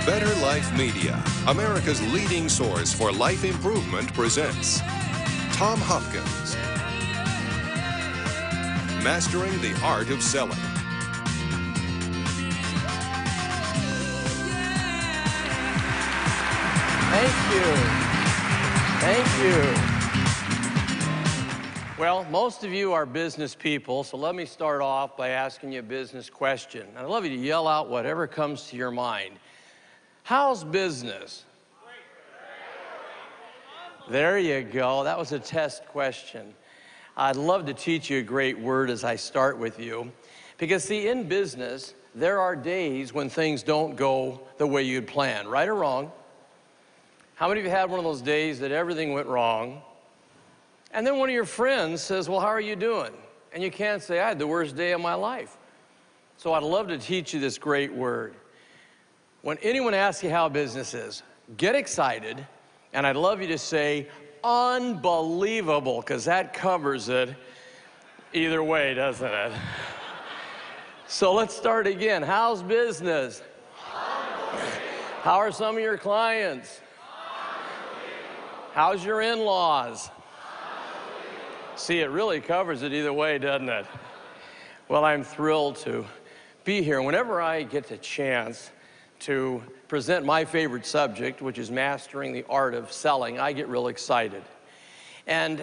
Better Life Media, America's leading source for life improvement, presents Tom Hopkins, Mastering the Art of Selling. Thank you. Well, most of you are business people, so let me start off by asking you a business question. I'd love you to yell out whatever comes to your mind. How's business? There you go. That was a test question. I'd love to teach you a great word as I start with you. Because, see, in business, there are days when things don't go the way you'd planned, right or wrong. How many of you had one of those days that everything went wrong? And then one of your friends says, well, how are you doing? And you can't say, I had the worst day of my life. So I'd love to teach you this great word. When anyone asks you how business is, get excited, and I'd love you to say, unbelievable, because that covers it either way, doesn't it? So let's start again. How's business? How are some of your clients? How's your in-laws? See, it really covers it either way, doesn't it? Well, I'm thrilled to be here. Whenever I get the chance to present my favorite subject, which is mastering the art of selling, I get real excited. And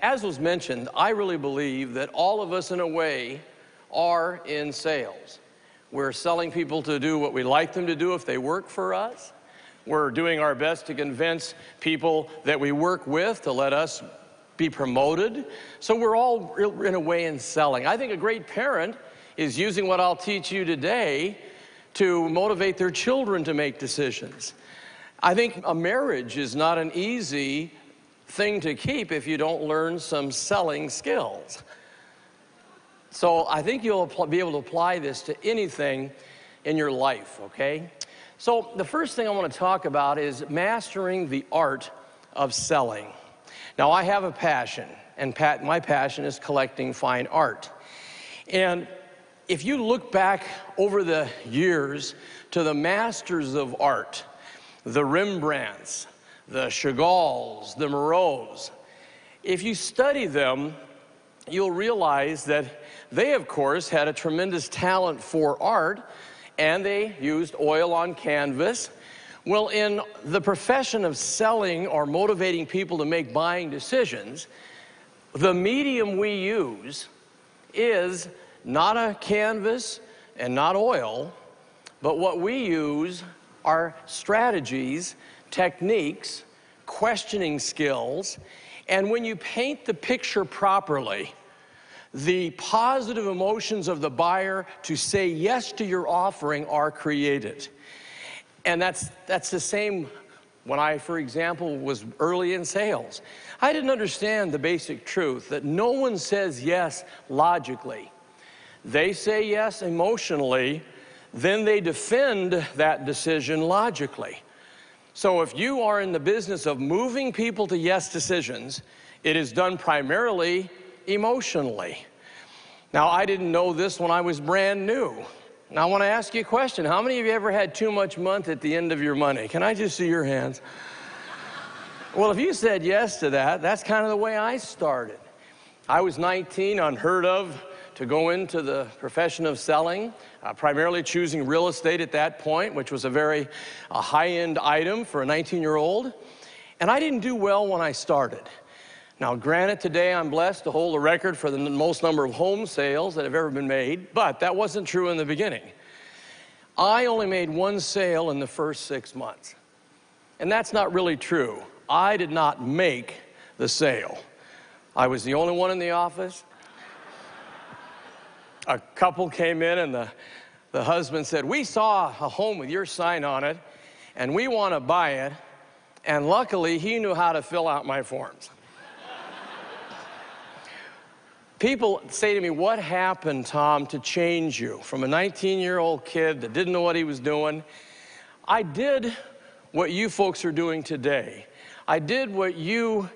as was mentioned, I really believe that all of us, in a way, are in sales. We're selling people to do what we like them to do if they work for us. We're doing our best to convince people that we work with to let us be promoted. So we're all, in a way, in selling. I think a great parent is using what I'll teach you today to motivate their children to make decisions. I think a marriage is not an easy thing to keep if you don't learn some selling skills. So I think you'll be able to apply this to anything in your life, okay? So the first thing I want to talk about is mastering the art of selling. Now, I have a passion, and my passion is collecting fine art. And if you look back over the years to the masters of art, the Rembrandts, the Chagalls, the Moreaus, if you study them, you'll realize that they, of course, had a tremendous talent for art, and they used oil on canvas. Well, in the profession of selling or motivating people to make buying decisions, the medium we use is not a canvas and not oil, but what we use are strategies, techniques, questioning skills, and when you paint the picture properly, the positive emotions of the buyer to say yes to your offering are created. And that's the same when I, for example, was early in sales. I didn't understand the basic truth that no one says yes logically. They say yes emotionally, then they defend that decision logically. So if you are in the business of moving people to yes decisions, it is done primarily emotionally. Now, I didn't know this when I was brand new. Now, I want to ask you a question. How many of you ever had too much month at the end of your money? Can I just see your hands? Well, if you said yes to that, that's kind of the way I started. I was 19, unheard of, to go into the profession of selling, primarily choosing real estate at that point, which was a very high-end item for a 19-year-old. And I didn't do well when I started. Now, granted, today I'm blessed to hold a record for the most number of home sales that have ever been made, but that wasn't true in the beginning. I only made one sale in the first 6 months. And that's not really true. I did not make the sale. I was the only one in the office. A couple came in and the husband said, we saw a home with your sign on it and we want to buy it. And luckily, he knew how to fill out my forms. People say to me, what happened, Tom, to change you from a 19-year-old kid that didn't know what he was doing? I did what you folks are doing today. I did what you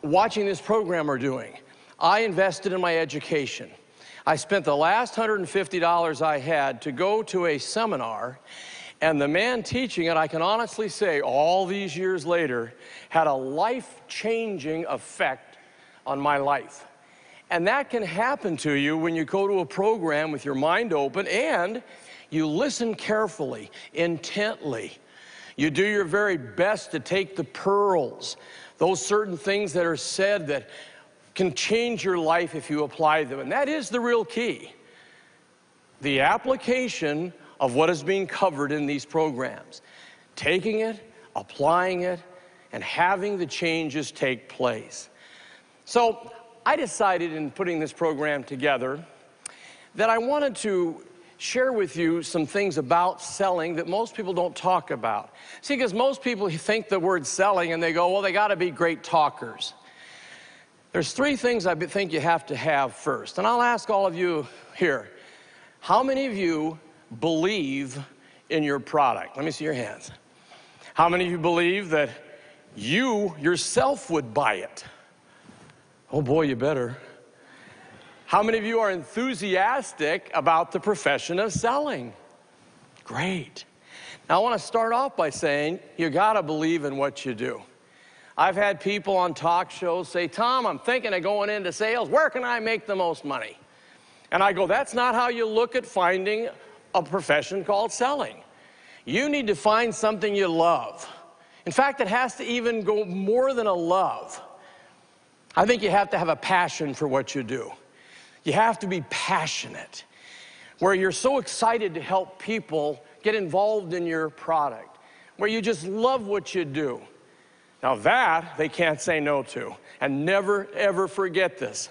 watching this program are doing. I invested in my education. I spent the last $150 I had to go to a seminar, and the man teaching it, I can honestly say, all these years later, had a life-changing effect on my life. And that can happen to you when you go to a program with your mind open and you listen carefully, intently. You do your very best to take the pearls, those certain things that are said that can change your life if you apply them. And that is the real key. The application of what is being covered in these programs. Taking it, applying it, and having the changes take place. So I decided in putting this program together that I wanted to share with you some things about selling that most people don't talk about. See, because most people think the word selling and they go, well, they got to be great talkers. There's three things I think you have to have first. And I'll ask all of you here, how many of you believe in your product? Let me see your hands. How many of you believe that you yourself would buy it? Oh boy, you better. How many of you are enthusiastic about the profession of selling? Great. Now I want to start off by saying you got to believe in what you do. I've had people on talk shows say, Tom, I'm thinking of going into sales. Where can I make the most money? And I go, that's not how you look at finding a profession called selling. You need to find something you love. In fact, it has to even go more than a love. I think you have to have a passion for what you do. You have to be passionate, where you're so excited to help people get involved in your product, where you just love what you do. Now that, they can't say no to. And never, ever forget this.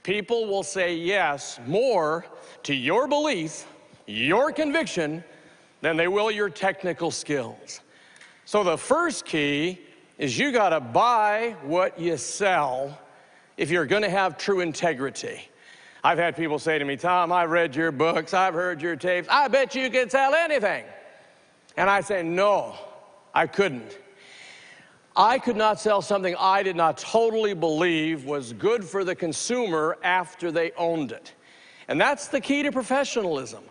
People will say yes more to your belief, your conviction, than they will your technical skills. So the first key is you got to buy what you sell if you're going to have true integrity. I've had people say to me, Tom, I've read your books, I've heard your tapes, I bet you could sell anything. And I say, no, I couldn't. I could not sell something I did not totally believe was good for the consumer after they owned it. And that's the key to professionalism.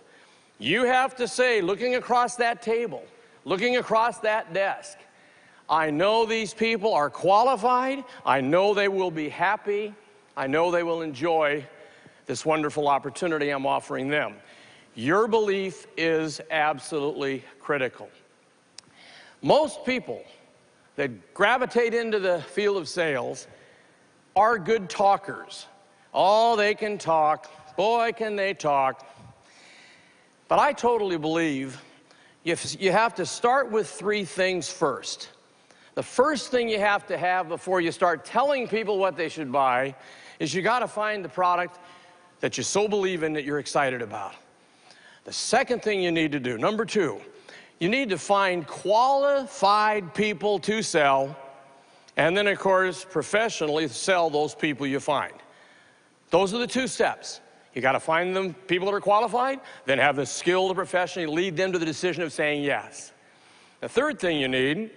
You have to say, looking across that table, looking across that desk, I know these people are qualified, I know they will be happy, I know they will enjoy this wonderful opportunity I'm offering them. Your belief is absolutely critical. Most people that gravitate into the field of sales are good talkers. Oh, they can talk. Boy, can they talk. But I totally believe you have to start with three things first. The first thing you have to have before you start telling people what they should buy is you got to find the product that you so believe in that you're excited about. The second thing you need to do, number two, you need to find qualified people to sell, and then, of course, professionally sell those people you find. Those are the two steps. You got to find them, people that are qualified, then have the skill to professionally lead them to the decision of saying yes. The third thing you need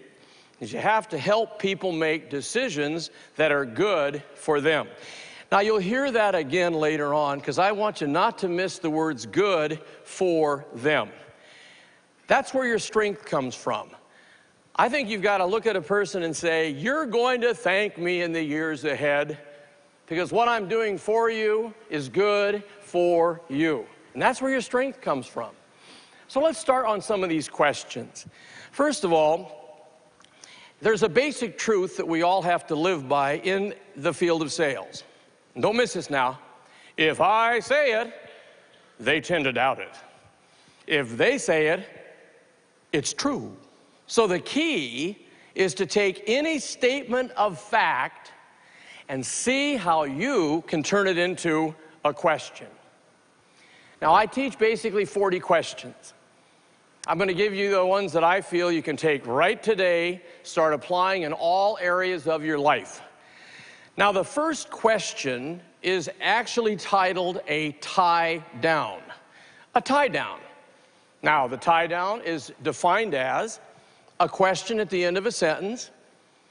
is you have to help people make decisions that are good for them. Now, you'll hear that again later on, because I want you not to miss the words good for them. That's where your strength comes from. I think you've got to look at a person and say, you're going to thank me in the years ahead, because what I'm doing for you is good for you. And that's where your strength comes from. So let's start on some of these questions. First of all, there's a basic truth that we all have to live by in the field of sales. Don't miss this now. If I say it, they tend to doubt it. If they say it, it's true. So the key is to take any statement of fact and see how you can turn it into a question. Now, I teach basically 40 questions. I'm going to give you the ones that I feel you can take right today, start applying in all areas of your life. Now, the first question is actually titled a tie down. A tie down. Now, the tie down is defined as a question at the end of a sentence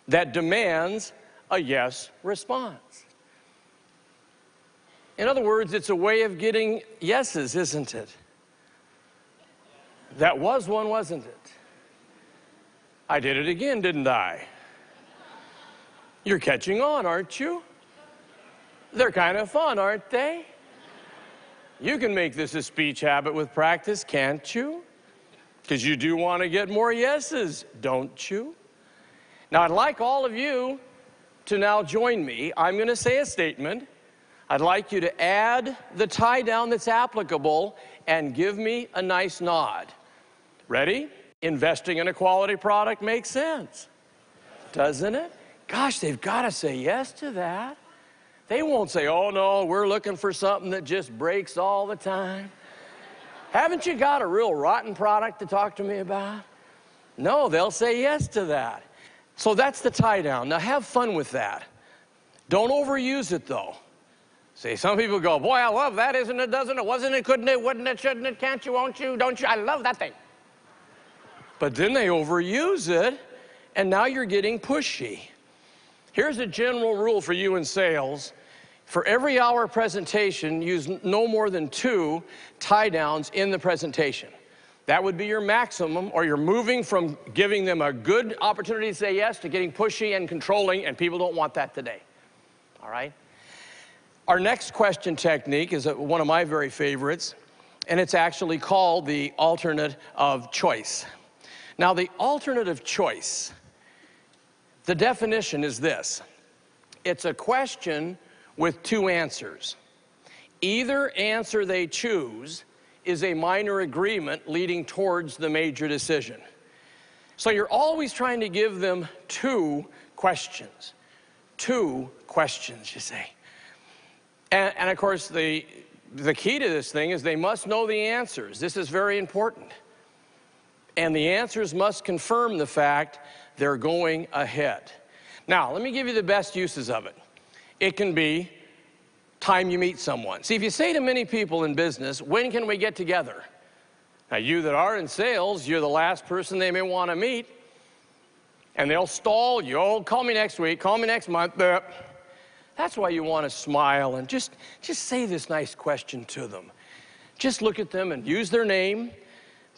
that demands a yes response. In other words, it's a way of getting yeses, isn't it? That was one, wasn't it? I did it again, didn't I? You're catching on, aren't you? They're kind of fun, aren't they? You can make this a speech habit with practice, can't you? Because you do want to get more yeses, don't you? Now, I'd like all of you to now join me. I'm going to say a statement. I'd like you to add the tie down that's applicable and give me a nice nod. Ready? Investing in a quality product makes sense, doesn't it? Gosh, they've got to say yes to that. They won't say, oh no, we're looking for something that just breaks all the time. Haven't you got a real rotten product to talk to me about? No, they'll say yes to that. So that's the tie down. Now have fun with that. Don't overuse it though. See, some people go, boy, I love that, isn't it, doesn't it, wasn't it, couldn't it, wouldn't it, shouldn't it, can't you, won't you, don't you, I love that thing. But then they overuse it, and now you're getting pushy. Here's a general rule for you in sales. For every hour presentation, use no more than 2 tie downs in the presentation. That would be your maximum, or you're moving from giving them a good opportunity to say yes to getting pushy and controlling, and people don't want that today. All right? Our next question technique is one of my very favorites, and it's actually called the alternate of choice. Now, the alternate of choice, the definition is this. It's a question with 2 answers. Either answer they choose is a minor agreement leading towards the major decision. So you're always trying to give them 2 questions. 2 questions, you say. And of course, the key to this thing is they must know the answers. This is very important. And the answers must confirm the fact they're going ahead. Now, let me give you the best uses of it. It can be time you meet someone. See, if you say to many people in business, when can we get together? Now, you that are in sales, you're the last person they may want to meet. And they'll stall you. Oh, call me next week, call me next month. That's why you want to smile and just say this nice question to them. Just look at them and use their name.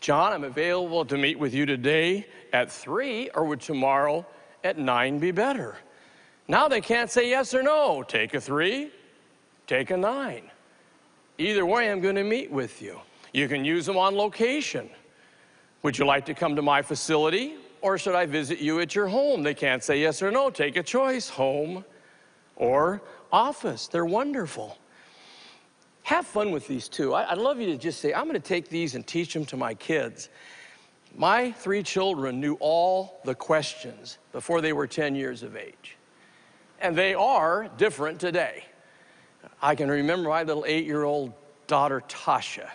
John, I'm available to meet with you today at 3, or would tomorrow at 9 be better? Now they can't say yes or no. Take a 3, take a 9. Either way, I'm going to meet with you. You can use them on location. Would you like to come to my facility, or should I visit you at your home? They can't say yes or no. Take a choice, home or office. They're wonderful. Have fun with these 2. I'd love you to just say, I'm going to take these and teach them to my kids. My 3 children knew all the questions before they were 10 years of age. And they are different today. I can remember my little 8-year-old daughter, Tasha.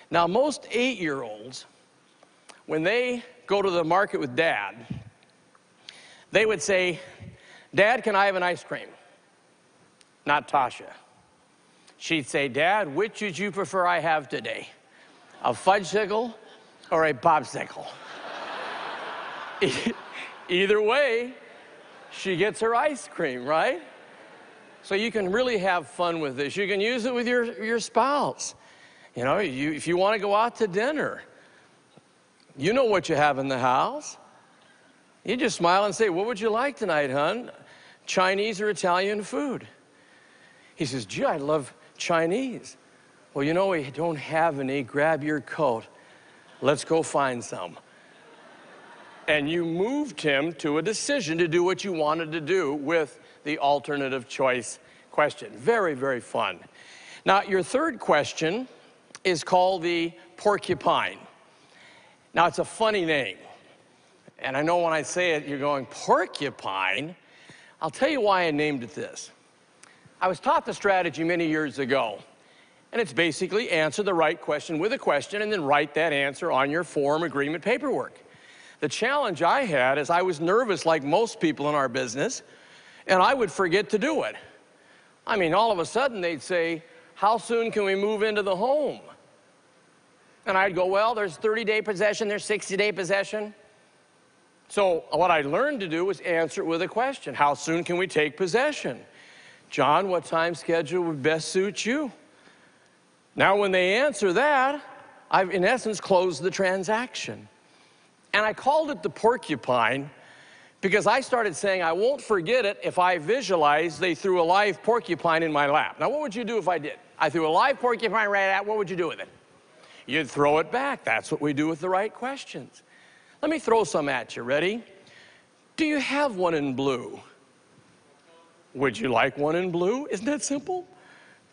Now, most 8-year-olds, when they go to the market with Dad, they would say, Dad, can I have an ice cream? Not Tasha. She'd say, Dad, which would you prefer I have today? A fudgesicle or a popsicle? Either way, she gets her ice cream, right? So you can really have fun with this. You can use it with your spouse. You know, if you want to go out to dinner, you know what you have in the house. You just smile and say, what would you like tonight, hon? Chinese or Italian food? He says, gee, I love Chinese. Well, you know, we don't have any. Grab your coat. Let's go find some. And you moved him to a decision to do what you wanted to do with the alternative choice question. Very, very fun. Now, your third question is called the porcupine. Now, it's a funny name. And I know when I say it, you're going, porcupine? I'll tell you why I named it this. I was taught the strategy many years ago, and it's basically answer the right question with a question and then write that answer on your form agreement paperwork. The challenge I had is I was nervous like most people in our business, and I would forget to do it. I mean, all of a sudden they'd say, how soon can we move into the home? And I'd go, well, there's 30-day possession, there's 60-day possession. So what I learned to do was answer it with a question. How soon can we take possession? John, what time schedule would best suit you? Now, when they answer that, I've, in essence, closed the transaction. And I called it the porcupine because I started saying, I won't forget it if I visualize they threw a live porcupine in my lap. Now, what would you do if I did? I threw a live porcupine right at, what would you do with it? You'd throw it back. That's what we do with the right questions. Let me throw some at you. Ready? Do you have one in blue? Would you like one in blue? Isn't that simple?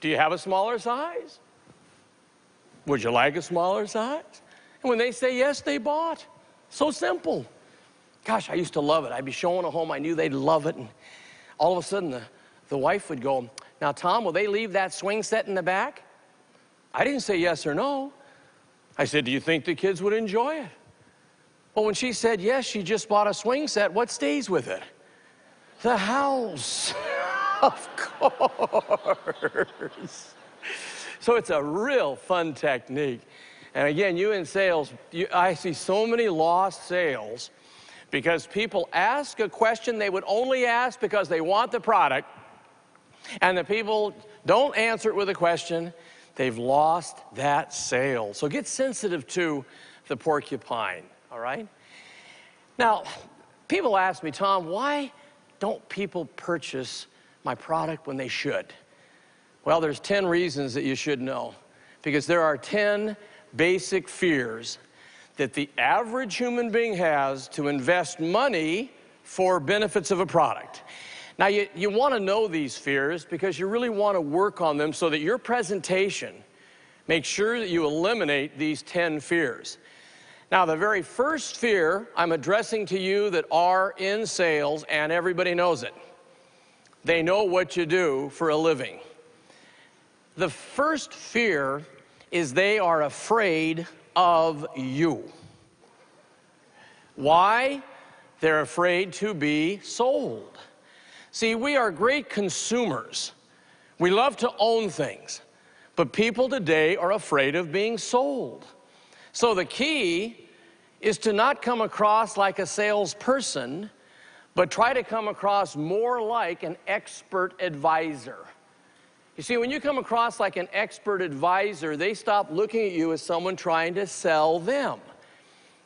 Do you have a smaller size? Would you like a smaller size? And when they say yes, they bought. So simple. Gosh, I used to love it. I'd be showing a home I knew they'd love it, and all of a sudden the wife would go, now, Tom, will they leave that swing set in the back? I didn't say yes or no. I said, do you think the kids would enjoy it? Well, when she said yes, she just bought a swing set, what stays with it? The house. Of course. So it's a real fun technique. And again, you in sales, I see so many lost sales because people ask a question they would only ask because they want the product, and the people don't answer it with a question. They've lost that sale. So get sensitive to the porcupine, all right? Now, people ask me, Tom, why don't people purchase my product when they should? Well, there's 10 reasons that you should know, because there are 10 basic fears that the average human being has to invest money for benefits of a product. Now, you want to know these fears because you really want to work on them so that your presentation makes sure that you eliminate these 10 fears. Now, the very first fear I'm addressing to you that are in sales, and everybody knows it. They know what you do for a living. The first fear is they are afraid of you. Why? They're afraid to be sold. See, we are great consumers. We love to own things. But people today are afraid of being sold. So the key is to not come across like a salesperson, but try to come across more like an expert advisor. You see, when you come across like an expert advisor, they stop looking at you as someone trying to sell them.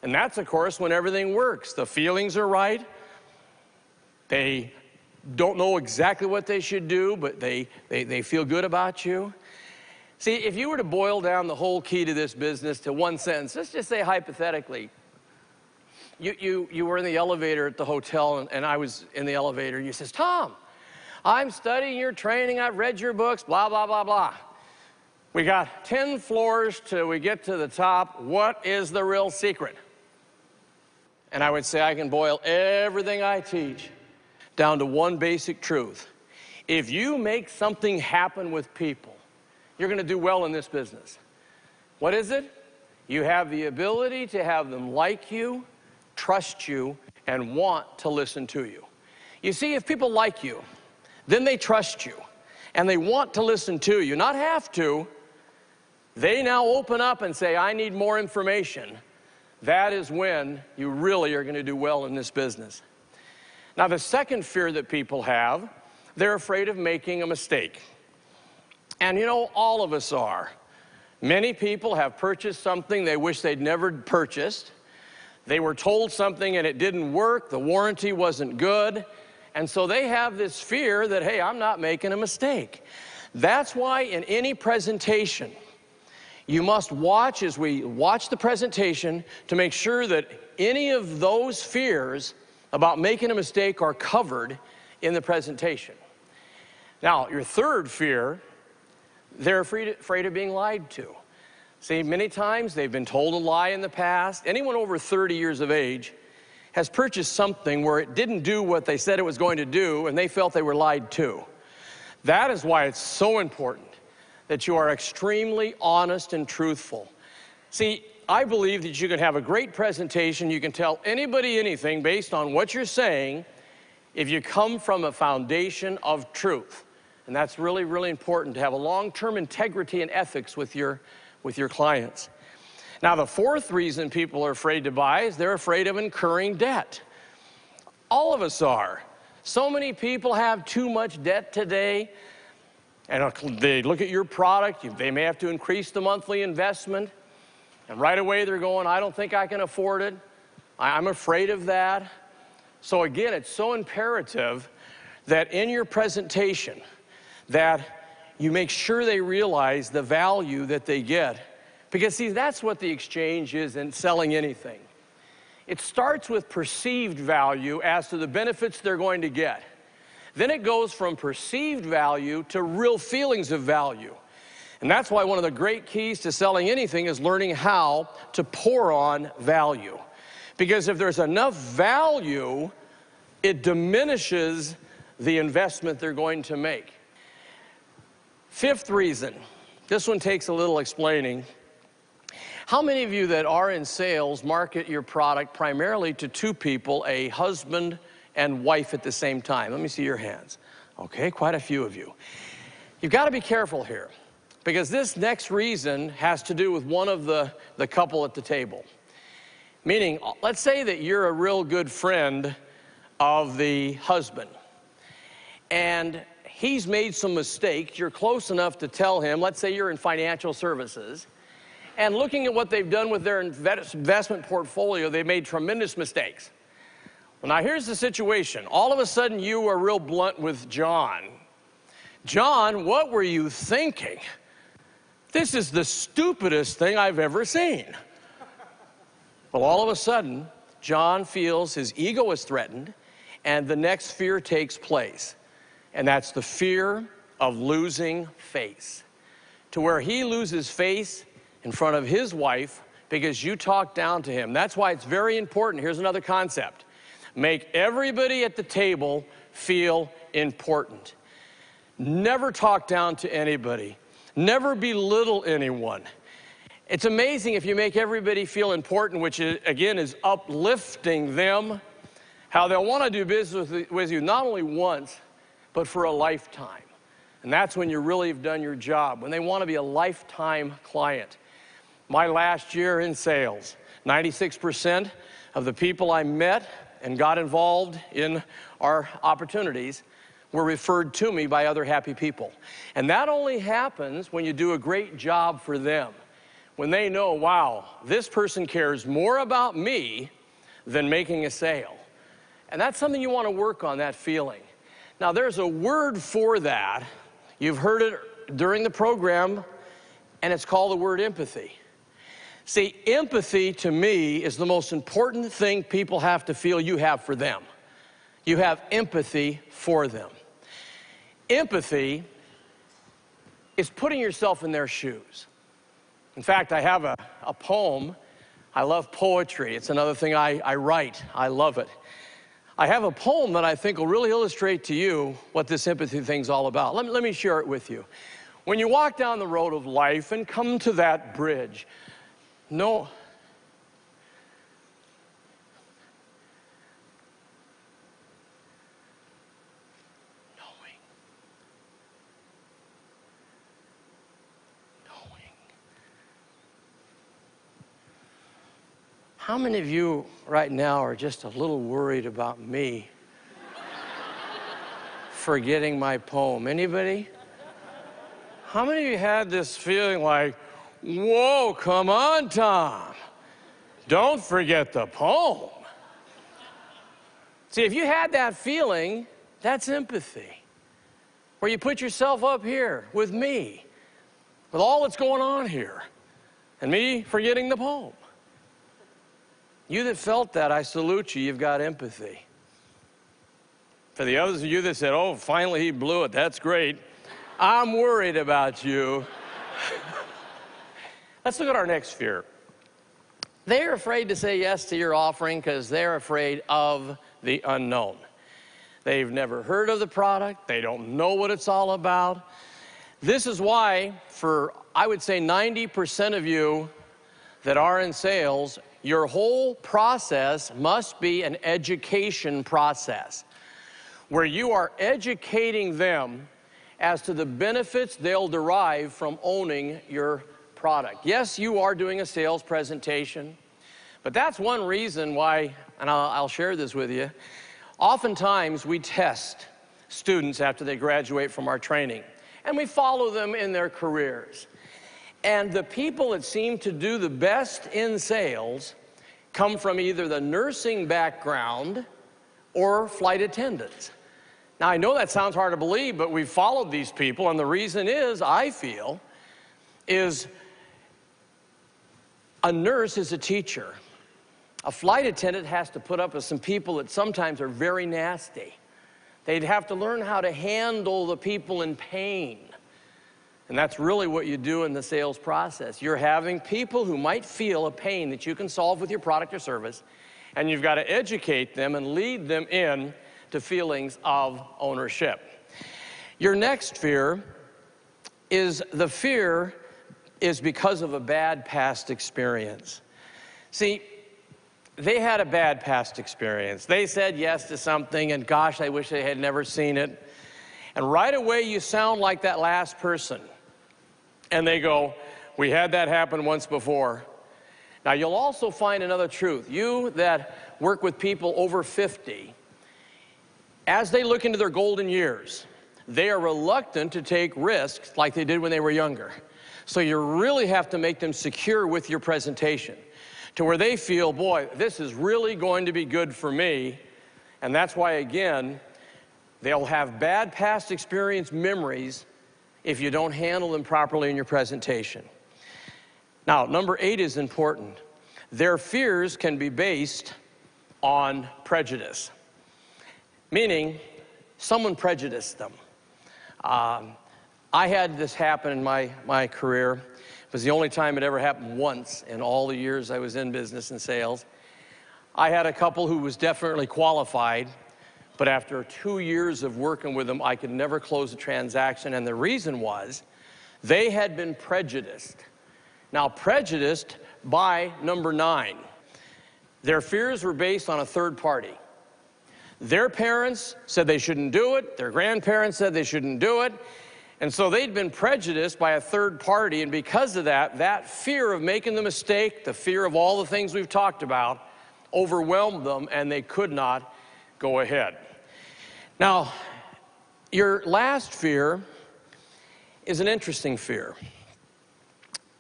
And that's, of course, when everything works. The feelings are right. They don't know exactly what they should do, but they feel good about you. See, if you were to boil down the whole key to this business to one sentence, let's just say hypothetically, you were in the elevator at the hotel, and I was in the elevator, and you says, Tom, I'm studying your training, I've read your books, blah, blah, blah, blah. We got 10 floors till we get to the top. What is the real secret? And I would say I can boil everything I teach down to one basic truth. If you make something happen with people, you're going to do well in this business. What is it? You have the ability to have them like you, trust you, and want to listen to you. You see, if people like you, then they trust you, and they want to listen to you, not have to. They now open up and say, I need more information. That is when you really are going to do well in this business. Now, the second fear that people have, they're afraid of making a mistake. And you know, all of us are. Many people have purchased something they wish they'd never purchased. They were told something and it didn't work, the warranty wasn't good, and so they have this fear that, hey, I'm not making a mistake. That's why in any presentation, you must watch as we watch the presentation to make sure that any of those fears about making a mistake are covered in the presentation. Now, your third fear, they're afraid of being lied to. See, many times they've been told a lie in the past. Anyone over 30 years of age has purchased something where it didn't do what they said it was going to do, and they felt they were lied to. That is why it's so important that you are extremely honest and truthful. See, I believe that you can have a great presentation, you can tell anybody anything based on what you're saying if you come from a foundation of truth. And that's really, really important to have a long-term integrity and ethics with your clients. Now, the fourth reason people are afraid to buy is they're afraid of incurring debt. All of us are. So many people have too much debt today, and they look at your product, they may have to increase the monthly investment, and right away they're going, I don't think I can afford it. I'm afraid of that. So again, it's so imperative that in your presentation that you make sure they realize the value that they get. Because see, that's what the exchange is in selling anything. It starts with perceived value as to the benefits they're going to get. Then it goes from perceived value to real feelings of value. And that's why one of the great keys to selling anything is learning how to pour on value. Because if there's enough value, it diminishes the investment they're going to make. Fifth reason, this one takes a little explaining. How many of you that are in sales market your product primarily to two people, a husband and wife at the same time? Let me see your hands. Okay, quite a few of you. You've got to be careful here, because this next reason has to do with one of the couple at the table. Meaning, let's say that you're a real good friend of the husband, and he's made some mistakes. You're close enough to tell him, let's say you're in financial services, and looking at what they've done with their investment portfolio, they've made tremendous mistakes. Well, now here's the situation. All of a sudden, you are real blunt with John. John, what were you thinking? This is the stupidest thing I've ever seen. Well, all of a sudden, John feels his ego is threatened, and the next fear takes place. And that's the fear of losing face. To where he loses face in front of his wife because you talk down to him. That's why it's very important. Here's another concept. Make everybody at the table feel important. Never talk down to anybody. Never belittle anyone. It's amazing if you make everybody feel important, which is, again, is uplifting them, how they'll want to do business with you not only once, but for a lifetime. And that's when you really have done your job, when they want to be a lifetime client. My last year in sales, 96% of the people I met and got involved in our opportunities were referred to me by other happy people. And that only happens when you do a great job for them. When they know, wow, this person cares more about me than making a sale. And that's something you want to work on, that feeling. Now, there's a word for that. You've heard it during the program, and it's called the word empathy. See, empathy to me is the most important thing people have to feel you have for them. You have empathy for them. Empathy is putting yourself in their shoes. In fact, I have a poem. I love poetry. It's another thing I write. I love it. I have a poem that I think will really illustrate to you what this empathy thing's all about. Let me share it with you. When you walk down the road of life and come to that bridge, knowing how many of you right now are just a little worried about me forgetting my poem? Anybody? How many of you had this feeling like, whoa, come on, Tom, don't forget the poem? See, if you had that feeling, that's empathy. Where you put yourself up here with me, with all that's going on here, and me forgetting the poem. You that felt that, I salute you. You've got empathy. For the others of you that said, oh, finally he blew it, that's great, I'm worried about you. Let's look at our next fear. They're afraid to say yes to your offering because they're afraid of the unknown. They've never heard of the product. They don't know what it's all about. This is why, for I would say 90% of you that are in sales, your whole process must be an education process where you are educating them as to the benefits they'll derive from owning your product. Yes, you are doing a sales presentation, but that's one reason why, and I'll share this with you, Oftentimes, we test students after they graduate from our training, and we follow them in their careers. And the people that seem to do the best in sales come from either the nursing background or flight attendants. Now, I know that sounds hard to believe, but we've followed these people, and the reason is, I feel, is a nurse is a teacher. A flight attendant has to put up with some people that sometimes are very nasty. They'd have to learn how to handle the people in pain. And that's really what you do in the sales process. You're having people who might feel a pain that you can solve with your product or service, and you've got to educate them and lead them in to feelings of ownership. Your next fear is because of a bad past experience. See, they had a bad past experience. They said yes to something, and gosh, I wish they had never seen it. And right away, you sound like that last person. And they go, we had that happen once before. Now, you'll also find another truth. You that work with people over 50, as they look into their golden years, they are reluctant to take risks like they did when they were younger. So you really have to make them secure with your presentation to where they feel, boy, this is really going to be good for me. And that's why, again, they'll have bad past experience memories if you don't handle them properly in your presentation. Now, number 8 is important. Their fears can be based on prejudice, meaning someone prejudiced them. I had this happen in my career. It was the only time it ever happened once in all the years I was in business and sales. I had a couple who was definitely qualified, but after 2 years of working with them, I could never close a transaction, and the reason was they had been prejudiced. Now, prejudiced by number 9. Their fears were based on a third party. Their parents said they shouldn't do it, their grandparents said they shouldn't do it, and so they'd been prejudiced by a third party, and because of that, that fear of making the mistake, the fear of all the things we've talked about, overwhelmed them, and they could not go ahead. Now, your last fear is an interesting fear.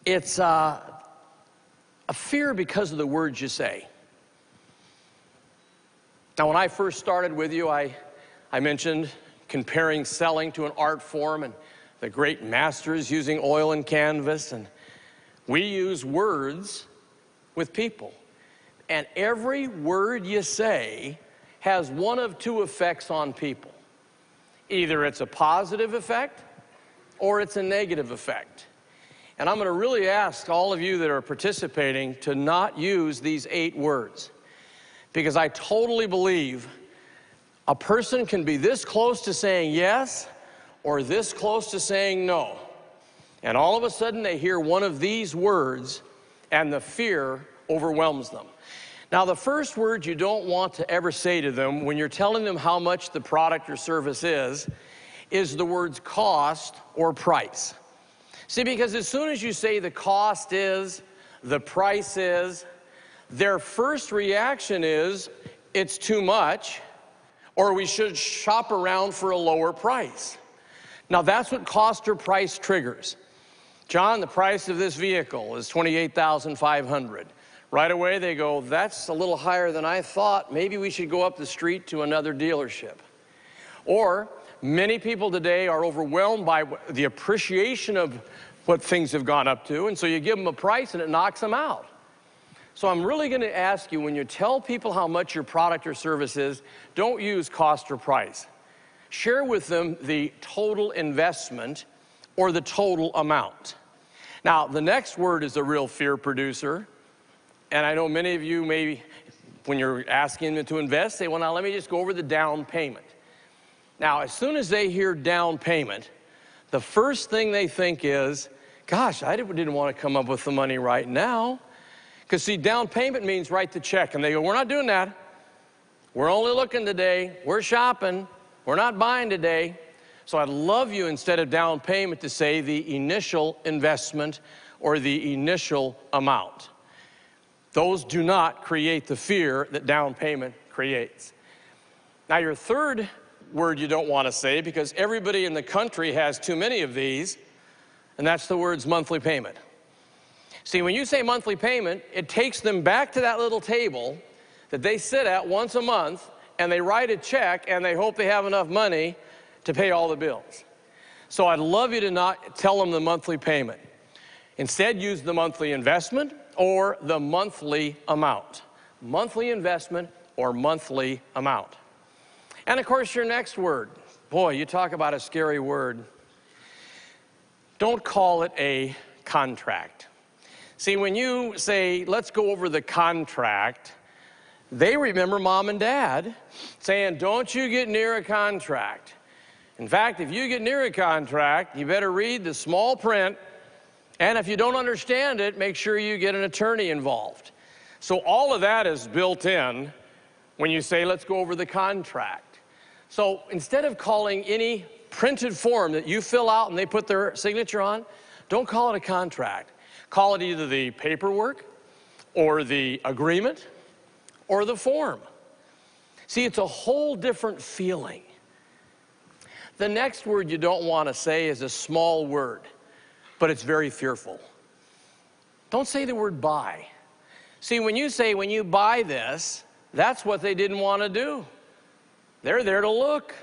It's a fear because of the words you say. Now, when I first started with you, I mentioned comparing selling to an art form and the great masters using oil and canvas, and we use words with people. And every word you say has one of two effects on people. Either it's a positive effect or it's a negative effect. And I'm going to really ask all of you that are participating to not use these 8 words, because I totally believe a person can be this close to saying yes or this close to saying no. And all of a sudden they hear one of these words and the fear overwhelms them. Now, the first word you don't want to ever say to them when you're telling them how much the product or service is the words cost or price. See, because as soon as you say the cost is, the price is, their first reaction is, it's too much, or we should shop around for a lower price. Now, that's what cost or price triggers. John, the price of this vehicle is $28,500. Right away, they go, that's a little higher than I thought. Maybe we should go up the street to another dealership. Or many people today are overwhelmed by the appreciation of what things have gone up to, and so you give them a price and it knocks them out. So I'm really going to ask you, when you tell people how much your product or service is, don't use cost or price. Share with them the total investment or the total amount. Now, the next word is a real fear producer. And I know many of you maybe, when you're asking them to invest, say, well, now let me just go over the down payment. Now, as soon as they hear down payment, the first thing they think is, gosh, I didn't want to come up with the money right now. Because, see, down payment means write the check. And they go, we're not doing that. We're only looking today. We're shopping. We're not buying today. So I'd love you, instead of down payment, to say the initial investment or the initial amount. Those do not create the fear that down payment creates. Now, your third word you don't want to say, because everybody in the country has too many of these, and that's the words monthly payment. See, when you say monthly payment, it takes them back to that little table that they sit at once a month, and they write a check, and they hope they have enough money to pay all the bills. So I'd love you to not tell them the monthly payment. Instead, use the monthly investment or the monthly amount. Monthly investment or monthly amount. And of course, your next word. Boy, you talk about a scary word. Don't call it a contract. See, when you say, let's go over the contract, they remember mom and dad saying, don't you get near a contract. In fact, if you get near a contract, you better read the small print, and if you don't understand it, make sure you get an attorney involved. So all of that is built in when you say, let's go over the contract. So instead of calling any printed form that you fill out and they put their signature on, don't call it a contract. Call it either the paperwork or the agreement or the form. See, it's a whole different feeling. The next word you don't want to say is a small word, but it's very fearful. Don't say the word buy. See, when you say, when you buy this, that's what they didn't want to do. They're there to look.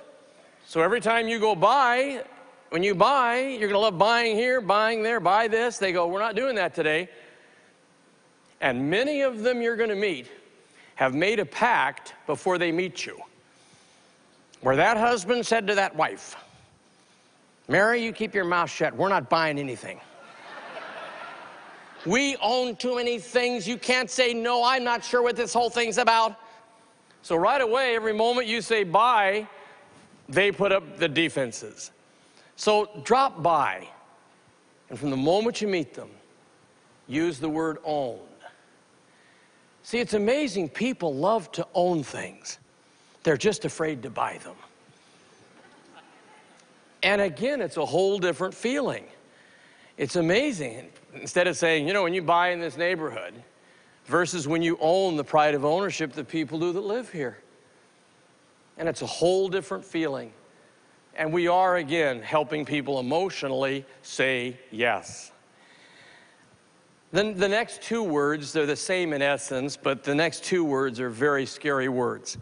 So every time you go buy, when you buy, you're going to love buying here, buying there, buy this. They go, we're not doing that today. And many of them you're going to meet have made a pact before they meet you, where that husband said to that wife, Mary, you keep your mouth shut. We're not buying anything. We own too many things. You can't say, no, I'm not sure what this whole thing's about. So right away, every moment you say buy, they put up the defenses. So drop by. And from the moment you meet them, use the word own. See, it's amazing. People love to own things. They're just afraid to buy them. And again, it's a whole different feeling. It's amazing. Instead of saying, you know, when you buy in this neighborhood versus when you own the pride of ownership that people do that live here. And it's a whole different feeling. And we are, again, helping people emotionally say yes. Then the next two words, they're the same in essence, but the next two words are very scary words.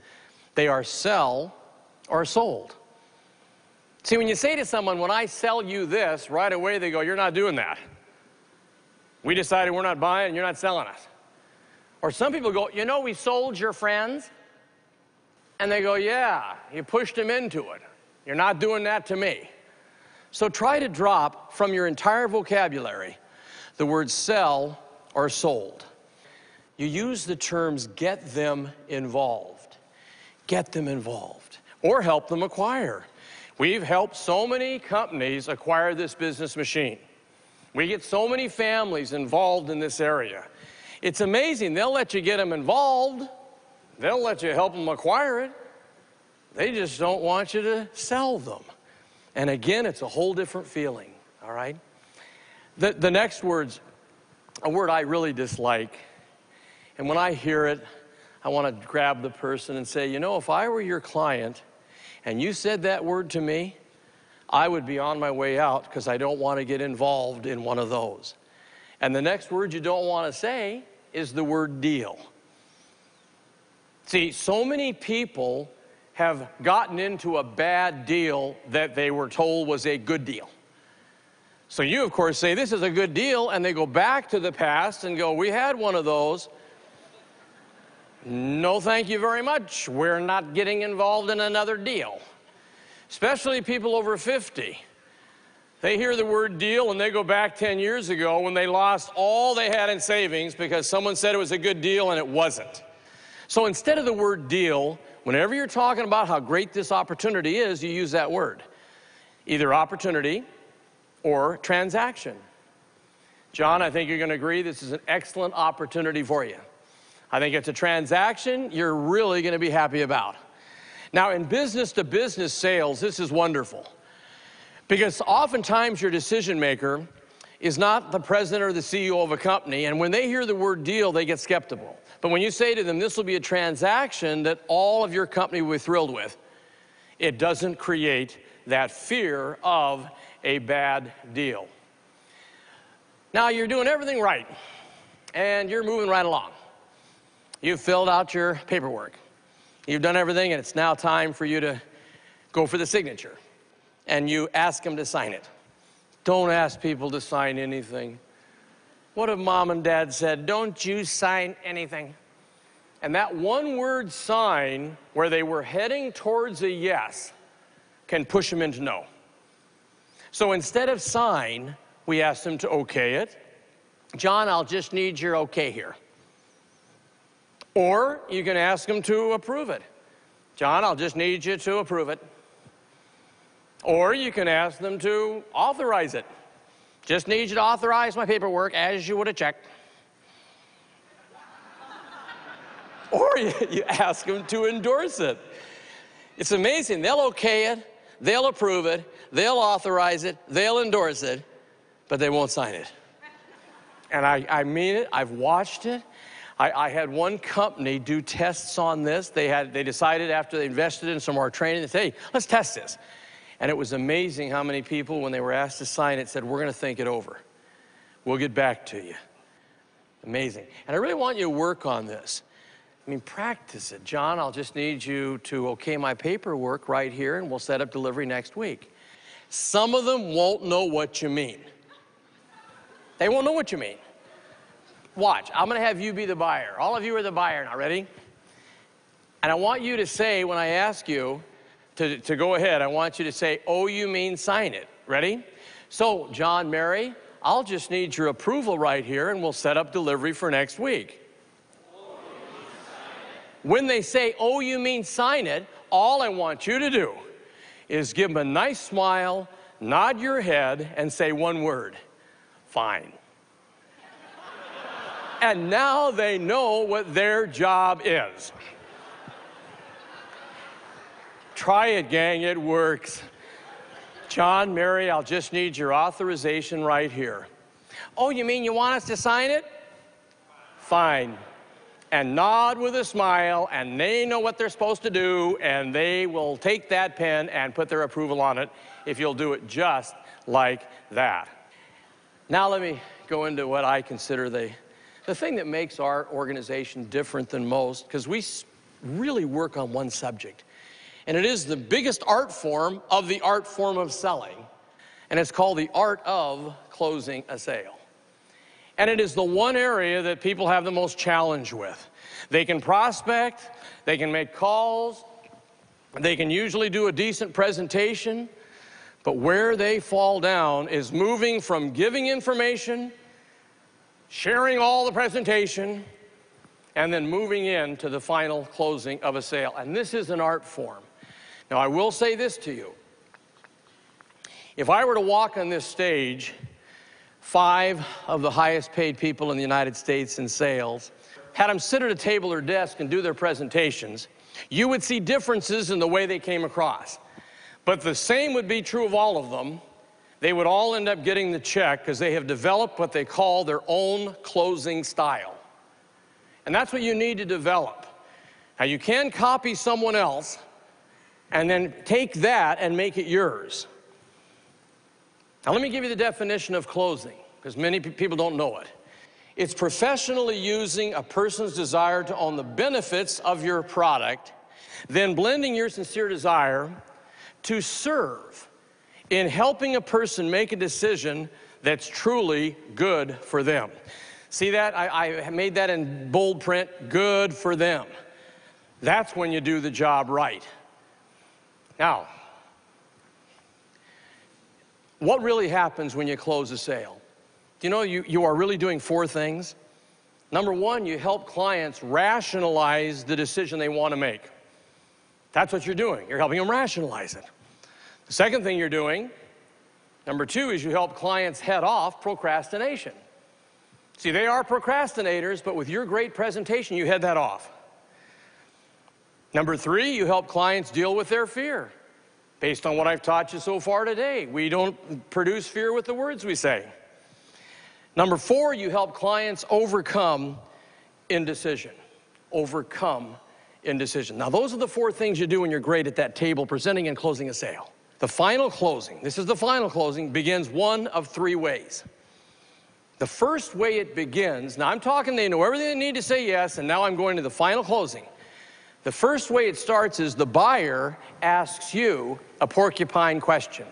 They are sell or sold. See, when you say to someone, when I sell you this, right away they go, you're not doing that. We decided we're not buying, you're not selling it. Or some people go, you know, we sold your friends. And they go, yeah, you pushed them into it. You're not doing that to me. So try to drop from your entire vocabulary the words sell or sold. You use the terms get them involved. Get them involved. Or help them acquire. We've helped so many companies acquire this business machine. We get so many families involved in this area. It's amazing. They'll let you get them involved. They'll let you help them acquire it. They just don't want you to sell them. And again, it's a whole different feeling, all right? The next word's a word I really dislike. And when I hear it, I want to grab the person and say, you know, if I were your client and you said that word to me, I would be on my way out because I don't want to get involved in one of those. And the next word you don't want to say is the word deal. See, so many people have gotten into a bad deal that they were told was a good deal. So you, of course, say, this is a good deal, and they go back to the past and go, we had one of those. No, thank you very much. We're not getting involved in another deal. Especially people over 50. They hear the word deal, and they go back 10 years ago when they lost all they had in savings because someone said it was a good deal, and it wasn't. So instead of the word deal, whenever you're talking about how great this opportunity is, you use that word. Either opportunity or transaction. John, I think you're going to agree this is an excellent opportunity for you. I think it's a transaction you're really going to be happy about. Now, in business-to-business sales, this is wonderful. Because oftentimes your decision maker is not the president or the CEO of a company, and when they hear the word deal, they get skeptical. But when you say to them, this will be a transaction that all of your company will be thrilled with, it doesn't create that fear of a bad deal. Now, you're doing everything right, and you're moving right along. You've filled out your paperwork. You've done everything, and it's now time for you to go for the signature. And you ask them to sign it. Don't ask people to sign anything. What if mom and dad said, don't you sign anything? And that one word sign, where they were heading towards a yes, can push them into no. So instead of sign, we ask them to okay it. John, I'll just need your okay here. Or you can ask them to approve it. John, I'll just need you to approve it. Or you can ask them to authorize it. Just need you to authorize my paperwork as you would a check. Or you ask them to endorse it. It's amazing. They'll okay it, they'll approve it, they'll authorize it, they'll endorse it, but they won't sign it. And I mean it. I've watched it. I had one company do tests on this. They decided after they invested in some more training, they said, hey, let's test this. And it was amazing how many people, when they were asked to sign it, said, we're going to think it over. We'll get back to you. Amazing. And I really want you to work on this. I mean, practice it. John, I'll just need you to okay my paperwork right here, and we'll set up delivery next week. Some of them won't know what you mean. They won't know what you mean. Watch. I'm going to have you be the buyer. All of you are the buyer now. Ready? And I want you to say, when I ask you to go ahead, I want you to say, oh, you mean sign it. Ready? So, John, Mary, I'll just need your approval right here, and we'll set up delivery for next week. When they say, oh, you mean sign it, all I want you to do is give them a nice smile, nod your head, and say one word, fine. And now they know what their job is. Try it, gang, it works. John, Mary, I'll just need your authorization right here. Oh, you mean you want us to sign it? Fine. And nod with a smile, and they know what they're supposed to do, and they will take that pen and put their approval on it if you'll do it just like that. Now let me go into what I consider the thing that makes our organization different than most, because we really work on one subject. And it is the biggest art form of the art form of selling, and it's called the art of closing a sale. And it is the one area that people have the most challenge with. They can prospect, they can make calls, they can usually do a decent presentation, but where they fall down is moving from giving information, sharing all the presentation, and then moving into the final closing of a sale. And this is an art form. Now, I will say this to you. If I were to walk on this stage, 5 of the highest paid people in the United States in sales, had them sit at a table or desk and do their presentations, you would see differences in the way they came across. But the same would be true of all of them. They would all end up getting the check because they have developed what they call their own closing style. And that's what you need to develop. Now, you can copy someone else and then take that and make it yours. Now, let me give you the definition of closing, because many people don't know it. It's professionally using a person's desire to own the benefits of your product, then blending your sincere desire to serve in helping a person make a decision that's truly good for them. See that? I made that in bold print, good for them. That's when you do the job right. Now, what really happens when you close a sale? Do you know you are really doing 4 things? Number 1, you help clients rationalize the decision they want to make. That's what you're doing. You're helping them rationalize it. The second thing you're doing, number 2, is you help clients head off procrastination. See, they are procrastinators, but with your great presentation, you head that off. Number 3, you help clients deal with their fear. Based on what I've taught you so far today, we don't produce fear with the words we say. Number 4, you help clients overcome indecision. Overcome indecision. Now, those are the 4 things you do when you're great at that table presenting and closing a sale. The final closing, this is the final closing, begins one of 3 ways. The first way it begins, now I'm talking, they know everything they need to say yes, and now I'm going to the final closing. The first way it starts is the buyer asks you a porcupine question,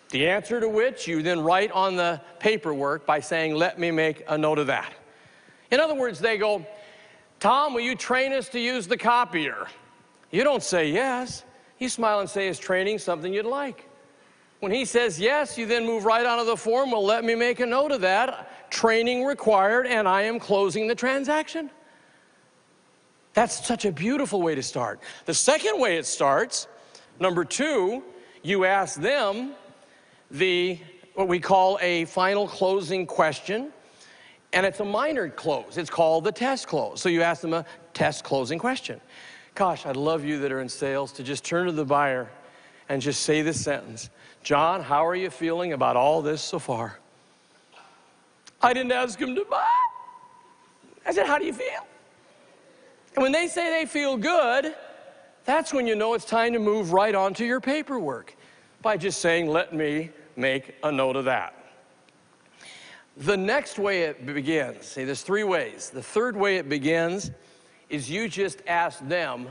the answer to which you then write on the paperwork by saying, let me make a note of that. In other words, they go, Tom, will you train us to use the copier? You don't say yes. You smile and say, is training something you'd like? When he says yes, you then move right onto the form, well, let me make a note of that. Training required, and I am closing the transaction. That's such a beautiful way to start. The second way it starts, number 2, you ask them what we call a final closing question, and it's a minor close. It's called the test close. So you ask them a test closing question. Gosh, I'd love you that are in sales to just turn to the buyer and just say this sentence. John, how are you feeling about all this so far? I didn't ask him to buy. I said, how do you feel? And when they say they feel good, that's when you know it's time to move right onto your paperwork by just saying, let me make a note of that. The next way it begins, see, there's 3 ways. The third way it begins is you just ask them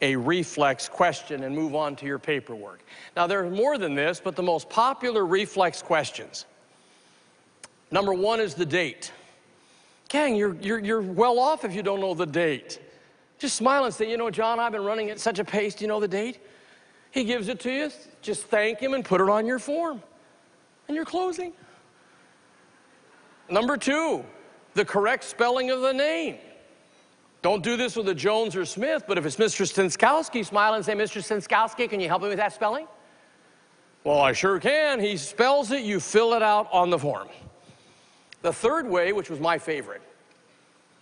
a reflex question and move on to your paperwork. Now, there's more than this, but the most popular reflex questions. Number 1 is the date. Gang, you're well off if you don't know the date. Just smile and say, you know, John, I've been running at such a pace. Do you know the date? He gives it to you. Just thank him and put it on your form. And you're closing. Number 2, the correct spelling of the name. Don't do this with a Jones or Smith, but if it's Mr. Stinskowski, smile and say, Mr. Stinskowski, can you help me with that spelling? Well, I sure can. He spells it, you fill it out on the form. The third way, which was my favorite,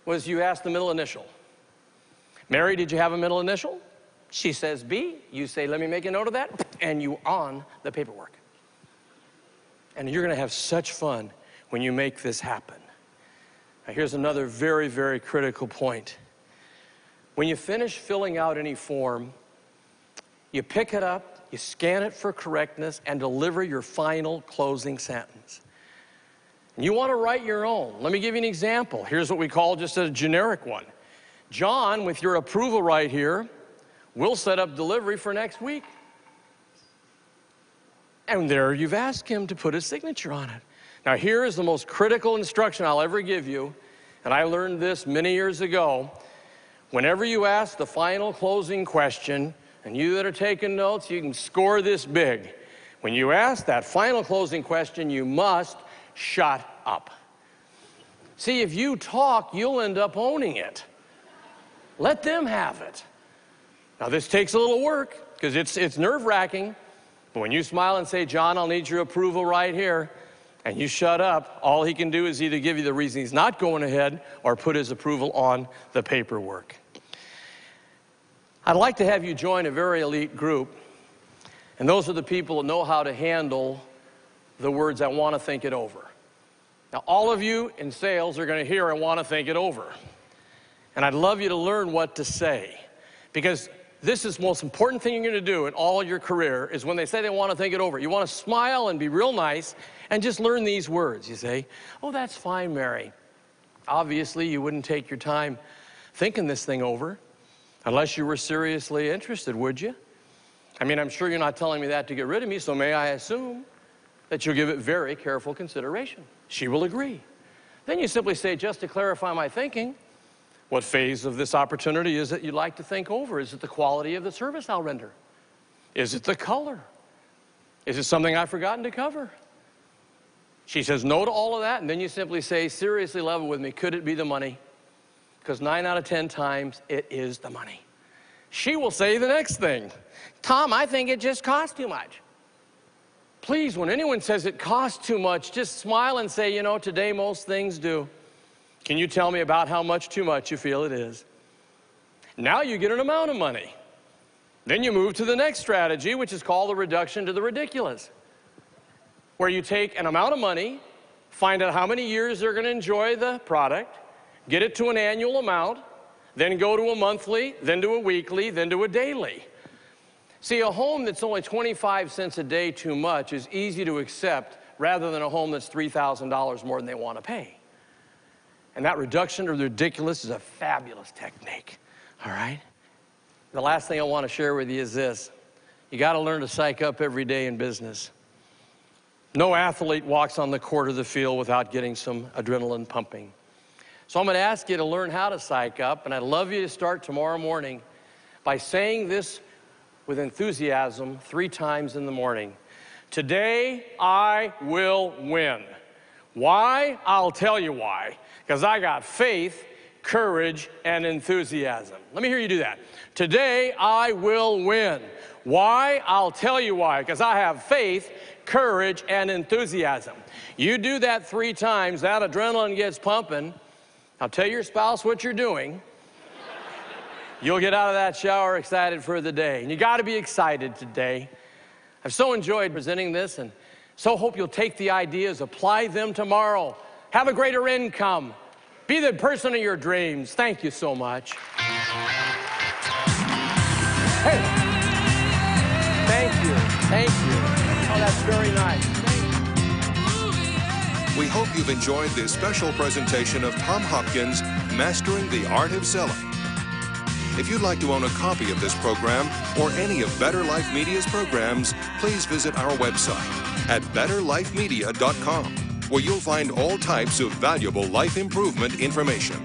was you ask the middle initial. Mary, did you have a middle initial? She says B. You say, let me make a note of that, and you on the paperwork. And you're going to have such fun when you make this happen. Now, here's another very, very critical point. When you finish filling out any form, you pick it up, you scan it for correctness, and deliver your final closing sentence. And you want to write your own. Let me give you an example. Here's what we call just a generic one. John, with your approval right here, we'll set up delivery for next week. And there you've asked him to put his signature on it. Now, here is the most critical instruction I'll ever give you, and I learned this many years ago. Whenever you ask the final closing question, and you that are taking notes, you can score this big. When you ask that final closing question, you must shut up. See, if you talk, you'll end up owning it. Let them have it. Now, this takes a little work because it's nerve-wracking. But when you smile and say, John, I'll need your approval right here, and you shut up, all he can do is either give you the reason he's not going ahead or put his approval on the paperwork. I'd like to have you join a very elite group, and those are the people that know how to handle the words, I want to think it over. Now, all of you in sales are going to hear, I want to think it over. And I'd love you to learn what to say, because this is the most important thing you're going to do in all your career is when they say they want to think it over. You want to smile and be real nice and just learn these words. You say, oh, that's fine, Mary. Obviously, you wouldn't take your time thinking this thing over unless you were seriously interested, would you? I mean, I'm sure you're not telling me that to get rid of me, so may I assume that you'll give it very careful consideration. She will agree. Then you simply say, just to clarify my thinking, what phase of this opportunity is it you'd like to think over? Is it the quality of the service I'll render? Is it the color? Is it something I've forgotten to cover? She says no to all of that, and then you simply say, seriously, level with me, could it be the money? Because 9 out of 10 times, it is the money. She will say the next thing. Tom, I think it just costs too much. Please, when anyone says it costs too much, just smile and say, you know, today most things do. Can you tell me about how much too much you feel it is? Now you get an amount of money. Then you move to the next strategy, which is called the reduction to the ridiculous, where you take an amount of money, find out how many years they're going to enjoy the product, get it to an annual amount, then go to a monthly, then to a weekly, then to a daily. See, a home that's only 25 cents a day too much is easy to accept rather than a home that's $3,000 more than they want to pay. And that reduction to the ridiculous is a fabulous technique, all right? The last thing I want to share with you is this. You got to learn to psych up every day in business. No athlete walks on the court of the field without getting some adrenaline pumping. So I'm going to ask you to learn how to psych up, and I'd love you to start tomorrow morning by saying this with enthusiasm 3 times in the morning. Today, I will win. Why? I'll tell you why. Because I got faith, courage, and enthusiasm. Let me hear you do that. Today, I will win. Why? I'll tell you why. Because I have faith, courage, and enthusiasm. You do that 3 times, that adrenaline gets pumping. Now tell your spouse what you're doing. You'll get out of that shower excited for the day. And you got to be excited today. I've so enjoyed presenting this and so hope you'll take the ideas, apply them tomorrow. Have a greater income. Be the person of your dreams. Thank you so much. Hey. Thank you. Thank you. Oh, that's very nice. We hope you've enjoyed this special presentation of Tom Hopkins, Mastering the Art of Selling. If you'd like to own a copy of this program or any of Better Life Media's programs, please visit our website at betterlifemedia.com, where you'll find all types of valuable life improvement information.